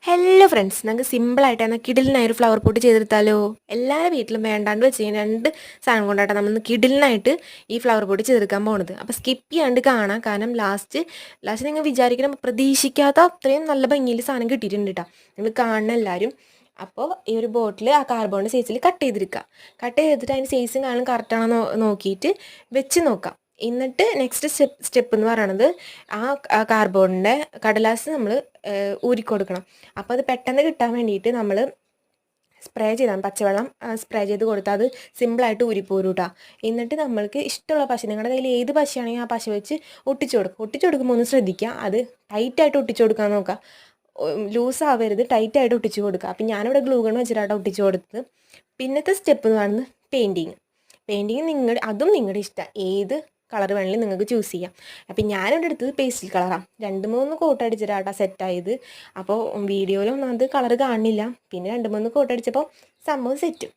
Hello friends, നമുക്ക് സിമ്പിളായിട്ട് എന്നാൽ കിടിലിനായൊരു ഫ്ലവർ പോട്ട് ചെയ്തെടുത്താലോ? എല്ലാവരുടെ വീട്ടിലും വേണ്ടാണ്ട് വെച്ച് കഴിഞ്ഞാൽ 2 സാധനം കൊണ്ടാണ് നമ്മൾ കിടിലിനായിട്ട് ഈ ഫ്ലവർ പോട്ട് ചെയ്തെടുക്കാൻ പോകുന്നത്. അപ്പോൾ സ്കിപ്പ് ചെയ്യാണ്ട് കാണാം, കാരണം ലാസ്റ്റ് നിങ്ങൾ വിചാരിക്കണം പ്രതീക്ഷിക്കാത്ത അത്രയും നല്ല ഭംഗിയിൽ സാധനം കിട്ടിയിട്ടുണ്ട് കേട്ടോ. നിങ്ങൾ കാണണം എല്ലാവരും. അപ്പോൾ ഈ ഒരു ബോട്ടിൽ ആ കാർബോണിൻ്റെ സൈസിൽ കട്ട് ചെയ്തെടുക്കുക. കട്ട് ചെയ്തിട്ട് അതിൻ്റെ സൈസും കാണും കറക്റ്റാണോ നോക്കിയിട്ട് വെച്ച് നോക്കാം. എന്നിട്ട് നെക്സ്റ്റ് സ്റ്റെപ്പ് എന്ന് പറയണത് ആ കാർബോണിൻ്റെ കടലാസ് നമ്മൾ ഊരിക്കൊടുക്കണം. അപ്പോൾ അത് പെട്ടെന്ന് കിട്ടാൻ വേണ്ടിയിട്ട് നമ്മൾ സ്പ്രേ ചെയ്താൽ പച്ചവെള്ളം സ്പ്രേ ചെയ്ത് കൊടുത്താൽ അത് സിമ്പിളായിട്ട് ഊരിപ്പോരും കേട്ടോ. എന്നിട്ട് നമ്മൾക്ക് ഇഷ്ടമുള്ള പശ, നിങ്ങളുടെ കയ്യിൽ ഏത് പശയാണെങ്കിൽ ആ പശ വെച്ച് ഒട്ടിച്ചു കൊടുക്കുമ്പോൾ ഒന്ന് ശ്രദ്ധിക്കുക, അത് ടൈറ്റായിട്ട് ഒട്ടിച്ചു കൊടുക്കാൻ നോക്കുക. ലൂസ് ആവരുത്, ടൈറ്റായിട്ട് ഒട്ടിച്ചു കൊടുക്കുക. അപ്പം ഞാനിവിടെ ഗ്ലൂ ഗൺ വെച്ചിട്ടാണ് ഒട്ടിച്ചു കൊടുത്തത്. പിന്നത്തെ സ്റ്റെപ്പ് എന്ന് പറയുന്നത് പെയിൻറ്റിങ്. അതും നിങ്ങളുടെ ഇഷ്ടം, ഏത് കളർ വേണമെങ്കിലും നിങ്ങൾക്ക് ചൂസ് ചെയ്യാം. അപ്പം ഞാനിവിടെ എടുത്തത് പേസ്റ്റൽ കളറാണ്. 2-3 കോട്ട് അടിച്ചിട്ടാണ് സെറ്റായത്. അപ്പോൾ വീഡിയോയിലൊന്നും അത് കളർ കാണില്ല, പിന്നെ 2-3 കോട്ട് അടിച്ചപ്പോൾ സംഭവം സെറ്റും.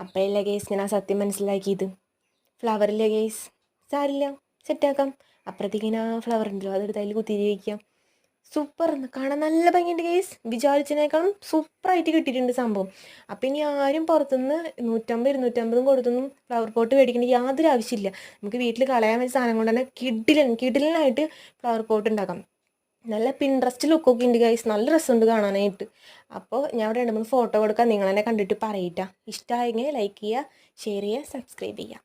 അപ്പോൾ അല്ലേ ഗേസ് ഞാൻ ആ സത്യം മനസ്സിലാക്കിയത്. ഫ്ലവറില്ലേ ഗേസ്, സാരില്ല, സെറ്റാക്കാം. അപ്പുറത്തേക്കിന് ആ ഫ്ലവർ ഉണ്ടല്ലോ, അതെടുത്ത് അതിൽ കുത്തിരി വയ്ക്കാം. സൂപ്പർ, കാണാൻ നല്ല ഭംഗിയുണ്ട് ഗേസ്. വിചാരിച്ചതിനേക്കാളും സൂപ്പറായിട്ട് കിട്ടിയിട്ടുണ്ട് സംഭവം. അപ്പം ഇനി ആരും പുറത്തുനിന്ന് 150-250 കൊടുത്തൊന്നും ഫ്ലവർ പോട്ട് മേടിക്കേണ്ട യാതൊരു ആവശ്യമില്ല. നമുക്ക് വീട്ടിൽ കളയാൻ വെച്ച സാധനം കൊണ്ട് തന്നെ കിടിലനായിട്ട് ഫ്ലവർ പോട്ട് ഉണ്ടാക്കാം. നല്ല പിൻട്രസ്റ്റ് ലുക്കൊക്കെ ഉണ്ട് ഗൈസ്, നല്ല രസമുണ്ട് കാണാനായിട്ട്. അപ്പോൾ ഞാൻ ഇവിടെ 2-3 ഫോട്ടോ കൊടുക്കാം, നിങ്ങൾ തന്നെ കണ്ടിട്ട് പറയിട്ടാ. ഇഷ്ടമായെങ്കിൽ ലൈക്ക് ചെയ്യുക, ഷെയർ ചെയ്യുക, സബ്സ്ക്രൈബ് ചെയ്യുക.